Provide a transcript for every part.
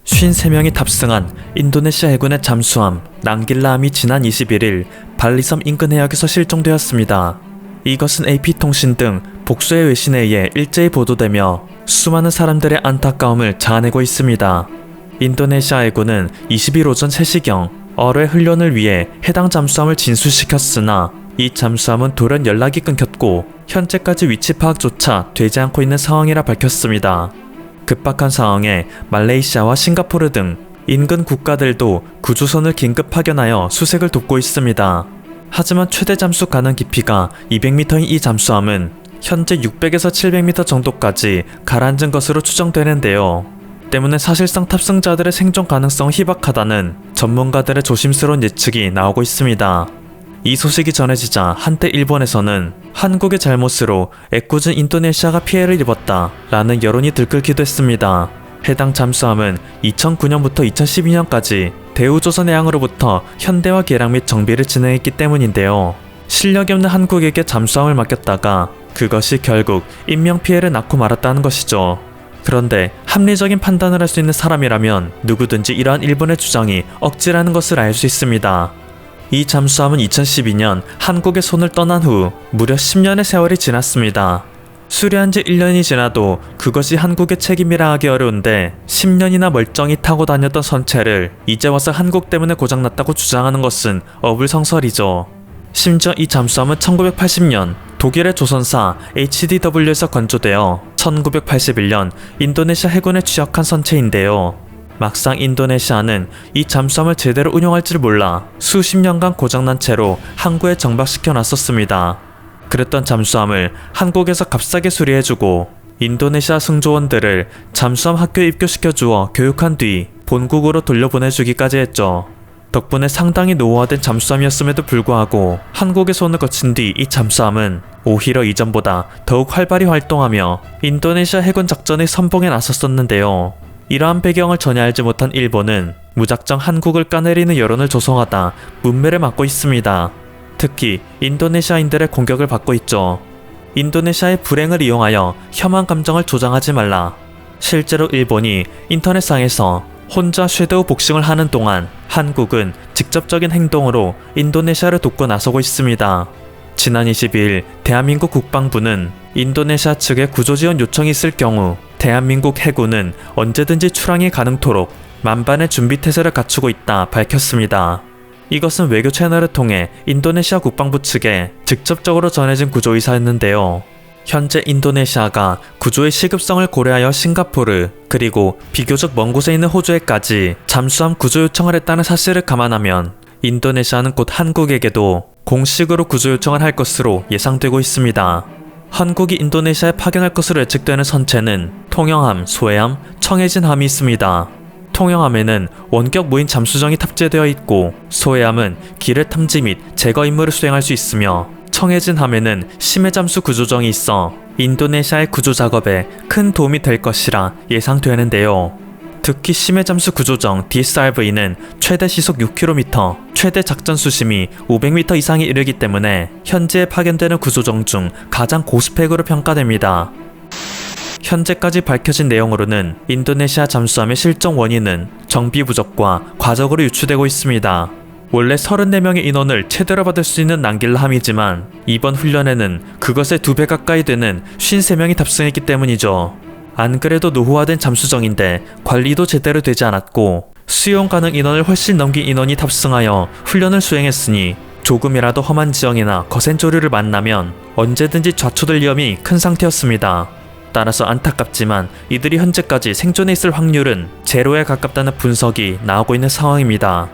53명이 탑승한 인도네시아 해군의 잠수함 낭길라함이 지난 21일 발리섬 인근 해역에서 실종되었습니다. 이것은 AP통신 등 복수의 외신에 의해 일제히 보도되며 수많은 사람들의 안타까움을 자아내고 있습니다. 인도네시아 해군은 20일 오전 3시경 어뢰 훈련을 위해 해당 잠수함을 진수시켰으나 이 잠수함은 돌연 연락이 끊겼고 현재까지 위치 파악조차 되지 않고 있는 상황이라 밝혔습니다. 급박한 상황에 말레이시아와 싱가포르 등 인근 국가들도 구조선을 긴급 파견하여 수색을 돕고 있습니다. 하지만 최대 잠수 가능 깊이가 200m인 이 잠수함은 현재 600에서 700m 정도까지 가라앉은 것으로 추정되는데요. 때문에 사실상 탑승자들의 생존 가능성은 희박하다는 전문가들의 조심스러운 예측이 나오고 있습니다. 이 소식이 전해지자 한때 일본에서는 한국의 잘못으로 애꿎은 인도네시아가 피해를 입었다 라는 여론이 들끓기도 했습니다. 해당 잠수함은 2009년부터 2012년까지 대우조선해양으로부터 현대화 개량 및 정비를 진행했기 때문인데요. 실력이 없는 한국에게 잠수함을 맡겼다가 그것이 결국 인명피해를 낳고 말았다는 것이죠. 그런데 합리적인 판단을 할 수 있는 사람이라면 누구든지 이러한 일본의 주장이 억지라는 것을 알 수 있습니다. 이 잠수함은 2012년 한국의 손을 떠난 후 무려 10년의 세월이 지났습니다. 수리한 지 1년이 지나도 그것이 한국의 책임이라 하기 어려운데 10년이나 멀쩡히 타고 다녔던 선체를 이제 와서 한국 때문에 고장났다고 주장하는 것은 어불성설이죠. 심지어 이 잠수함은 1980년 독일의 조선사 HDW에서 건조되어 1981년 인도네시아 해군에 취역한 선체인데요. 막상 인도네시아는 이 잠수함을 제대로 운용할 줄 몰라 수십 년간 고장난 채로 항구에 정박시켜 놨었습니다. 그랬던 잠수함을 한국에서 값싸게 수리해주고 인도네시아 승조원들을 잠수함 학교에 입교시켜 주어 교육한 뒤 본국으로 돌려보내주기까지 했죠. 덕분에 상당히 노후화된 잠수함이었음에도 불구하고 한국의 손을 거친 뒤 이 잠수함은 오히려 이전보다 더욱 활발히 활동하며 인도네시아 해군 작전의 선봉에 나섰었는데요. 이러한 배경을 전혀 알지 못한 일본은 무작정 한국을 까내리는 여론을 조성하다 문매를 맞고 있습니다. 특히 인도네시아인들의 공격을 받고 있죠. 인도네시아의 불행을 이용하여 혐한 감정을 조장하지 말라. 실제로 일본이 인터넷상에서 혼자 섀도우 복싱을 하는 동안 한국은 직접적인 행동으로 인도네시아를 돕고 나서고 있습니다. 지난 22일 대한민국 국방부는 인도네시아 측에 구조지원 요청이 있을 경우 대한민국 해군은 언제든지 출항이 가능토록 만반의 준비태세를 갖추고 있다 밝혔습니다. 이것은 외교 채널을 통해 인도네시아 국방부 측에 직접적으로 전해진 구조의사였는데요. 현재 인도네시아가 구조의 시급성을 고려하여 싱가포르 그리고 비교적 먼 곳에 있는 호주에까지 잠수함 구조 요청을 했다는 사실을 감안하면 인도네시아는 곧 한국에게도 공식으로 구조 요청을 할 것으로 예상되고 있습니다. 한국이 인도네시아에 파견할 것으로 예측되는 선체는 통영함, 소해함, 청해진함이 있습니다. 통영함에는 원격 무인 잠수정이 탑재되어 있고 소해함은 기뢰 탐지 및 제거 임무를 수행할 수 있으며 청해진함에는 심해 잠수 구조정이 있어 인도네시아의 구조 작업에 큰 도움이 될 것이라 예상되는데요. 특히 심해 잠수 구조정 DSRV는 최대 시속 6km, 최대 작전 수심이 500m 이상에 이르기 때문에 현재 파견되는 구조정 중 가장 고스펙으로 평가됩니다. 현재까지 밝혀진 내용으로는 인도네시아 잠수함의 실종 원인은 정비 부족과 과적으로 유추되고 있습니다. 원래 34명의 인원을 최대로 받을 수 있는 낭길라함이지만 이번 훈련에는 그것의 2배 가까이 되는 53명이 탑승했기 때문이죠. 안 그래도 노후화된 잠수정인데 관리도 제대로 되지 않았고 수용 가능 인원을 훨씬 넘긴 인원이 탑승하여 훈련을 수행했으니 조금이라도 험한 지형이나 거센 조류를 만나면 언제든지 좌초될 위험이 큰 상태였습니다. 따라서 안타깝지만 이들이 현재까지 생존해 있을 확률은 제로에 가깝다는 분석이 나오고 있는 상황입니다.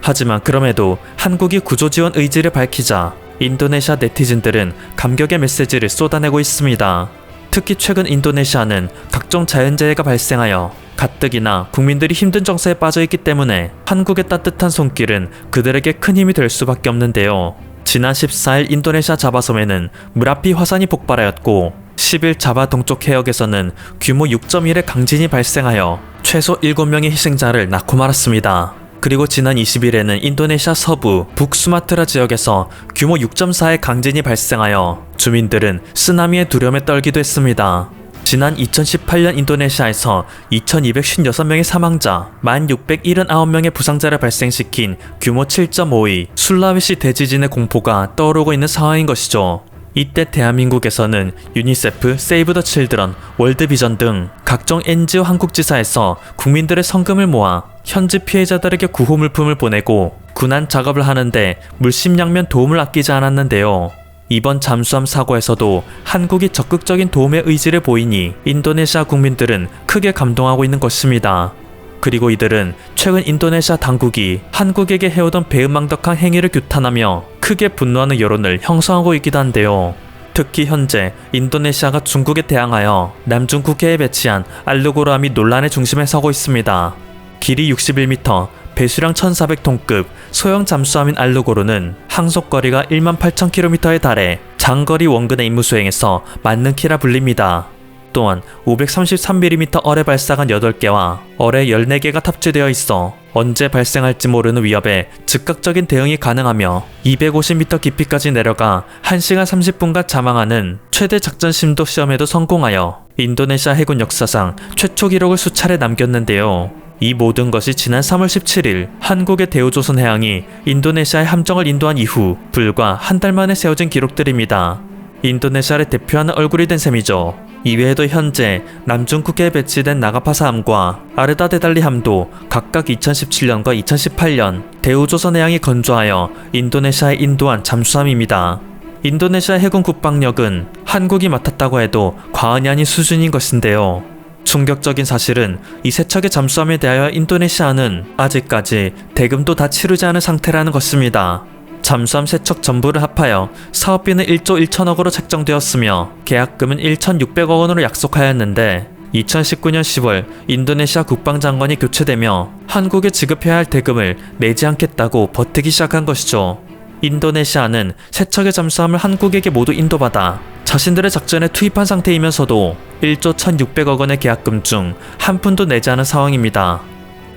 하지만 그럼에도 한국이 구조지원 의지를 밝히자 인도네시아 네티즌들은 감격의 메시지를 쏟아내고 있습니다. 특히 최근 인도네시아는 각종 자연재해가 발생하여 가뜩이나 국민들이 힘든 정세에 빠져있기 때문에 한국의 따뜻한 손길은 그들에게 큰 힘이 될 수밖에 없는데요. 지난 14일 인도네시아 자바섬에는 무라피 화산이 폭발하였고 10일 자바 동쪽 해역에서는 규모 6.1의 강진이 발생하여 최소 7명의 희생자를 낳고 말았습니다. 그리고 지난 20일에는 인도네시아 서부 북수마트라 지역에서 규모 6.4의 강진이 발생하여 주민들은 쓰나미의 두려움에 떨기도 했습니다. 지난 2018년 인도네시아에서 2256명의 사망자, 1679명의 부상자를 발생시킨 규모 7.5의 술라웨시 대지진의 공포가 떠오르고 있는 상황인 것이죠. 이때 대한민국에서는 유니세프, 세이브 더 칠드런, 월드비전 등 각종 NGO 한국지사에서 국민들의 성금을 모아 현지 피해자들에게 구호 물품을 보내고 군안 작업을 하는데 물심양면 도움을 아끼지 않았는데요. 이번 잠수함 사고에서도 한국이 적극적인 도움의 의지를 보이니 인도네시아 국민들은 크게 감동하고 있는 것입니다. 그리고 이들은 최근 인도네시아 당국이 한국에게 해오던 배은망덕한 행위를 규탄하며 크게 분노하는 여론을 형성하고 있기도 한데요. 특히 현재 인도네시아가 중국에 대항하여 남중 국해에 배치한 알루고르함이 논란의 중심에 서고 있습니다. 길이 61m, 배수량 1400톤급 소형 잠수함인 알루고르는 항속거리가 18,000km에 달해 장거리 원근의 임무 수행에서 맞는 키라 불립니다. 또한 533mm 어뢰 발사관 8개와 어뢰 14개가 탑재되어 있어 언제 발생할지 모르는 위협에 즉각적인 대응이 가능하며 250m 깊이까지 내려가 1시간 30분간 자망하는 최대 작전 심도 시험에도 성공하여 인도네시아 해군 역사상 최초 기록을 수차례 남겼는데요. 이 모든 것이 지난 3월 17일 한국의 대우조선해양이 인도네시아에 함정을 인도한 이후 불과 한 달 만에 세워진 기록들입니다. 인도네시아를 대표하는 얼굴이 된 셈이죠. 이외에도 현재 남중국해에 배치된 나가파사함과 아르다 데달리함도 각각 2017년과 2018년 대우조선해양이 건조하여 인도네시아에 인도한 잠수함입니다. 인도네시아 해군 국방력은 한국이 맡았다고 해도 과언이 아닌 수준인 것인데요. 충격적인 사실은 이 세 척의 잠수함에 대하여 인도네시아는 아직까지 대금도 다 치르지 않은 상태라는 것입니다. 잠수함 세 척 전부를 합하여 사업비는 1조 1천억으로 책정되었으며 계약금은 1,600억 원으로 약속하였는데 2019년 10월 인도네시아 국방장관이 교체되며 한국에 지급해야 할 대금을 내지 않겠다고 버티기 시작한 것이죠. 인도네시아는 세 척의 잠수함을 한국에게 모두 인도받아 자신들의 작전에 투입한 상태이면서도 1조 1,600억 원의 계약금 중 한 푼도 내지 않은 상황입니다.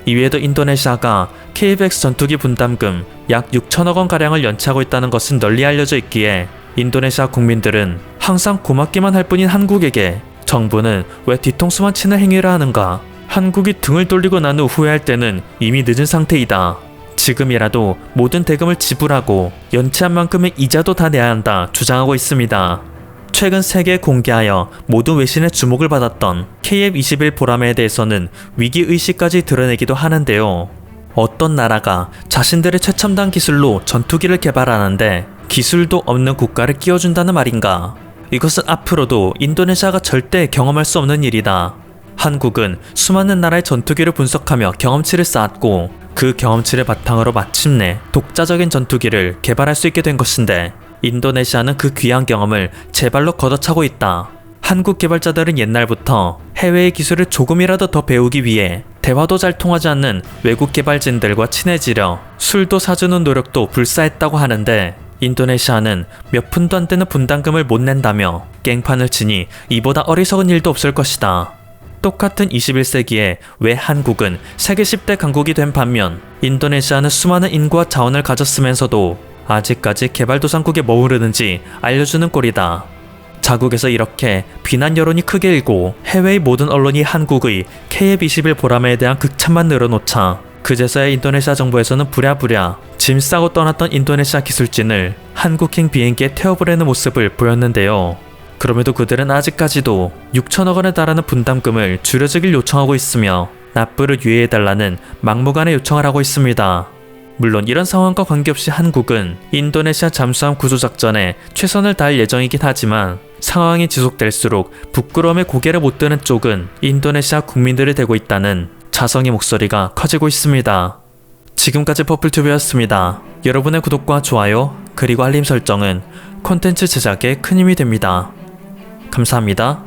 이외에도 인도네시아가 KF-X 전투기 분담금 약 6천억 원가량을 연체하고 있다는 것은 널리 알려져 있기에 인도네시아 국민들은 항상 고맙기만 할 뿐인 한국에게 정부는 왜 뒤통수만 치는 행위를 하는가, 한국이 등을 돌리고 난 후 후회할 때는 이미 늦은 상태이다. 지금이라도 모든 대금을 지불하고 연체한 만큼의 이자도 다 내야 한다 주장하고 있습니다. 최근 세계에 공개하여 모든 외신의 주목을 받았던 KF-21 보라매에 대해서는 위기의식까지 드러내기도 하는데요. 어떤 나라가 자신들의 최첨단 기술로 전투기를 개발하는데 기술도 없는 국가를 끼워준다는 말인가? 이것은 앞으로도 인도네시아가 절대 경험할 수 없는 일이다. 한국은 수많은 나라의 전투기를 분석하며 경험치를 쌓았고 그 경험치를 바탕으로 마침내 독자적인 전투기를 개발할 수 있게 된 것인데 인도네시아는 그 귀한 경험을 제 발로 걷어차고 있다. 한국 개발자들은 옛날부터 해외의 기술을 조금이라도 더 배우기 위해 대화도 잘 통하지 않는 외국 개발진들과 친해지려 술도 사주는 노력도 불사했다고 하는데 인도네시아는 몇 푼도 안 되는 분담금을 못 낸다며 깽판을 치니 이보다 어리석은 일도 없을 것이다. 똑같은 21세기에 왜 한국은 세계 10대 강국이 된 반면 인도네시아는 수많은 인구와 자원을 가졌으면서도 아직까지 개발도상국에 머무르는지 알려주는 꼴이다. 자국에서 이렇게 비난 여론이 크게 일고 해외의 모든 언론이 한국의 KF-21 보라매에 대한 극찬만 늘어놓자 그제서야 인도네시아 정부에서는 부랴부랴 짐 싸고 떠났던 인도네시아 기술진을 한국행 비행기에 태워보려는 모습을 보였는데요. 그럼에도 그들은 아직까지도 6천억 원에 달하는 분담금을 줄여주길 요청하고 있으며 납부를 유예해달라는 막무가내 요청을 하고 있습니다. 물론 이런 상황과 관계없이 한국은 인도네시아 잠수함 구조작전에 최선을 다할 예정이긴 하지만 상황이 지속될수록 부끄러움에 고개를 못 드는 쪽은 인도네시아 국민들이 되고 있다는 자성의 목소리가 커지고 있습니다. 지금까지 퍼플튜브였습니다. 여러분의 구독과 좋아요 그리고 알림 설정은 콘텐츠 제작에 큰 힘이 됩니다. 감사합니다.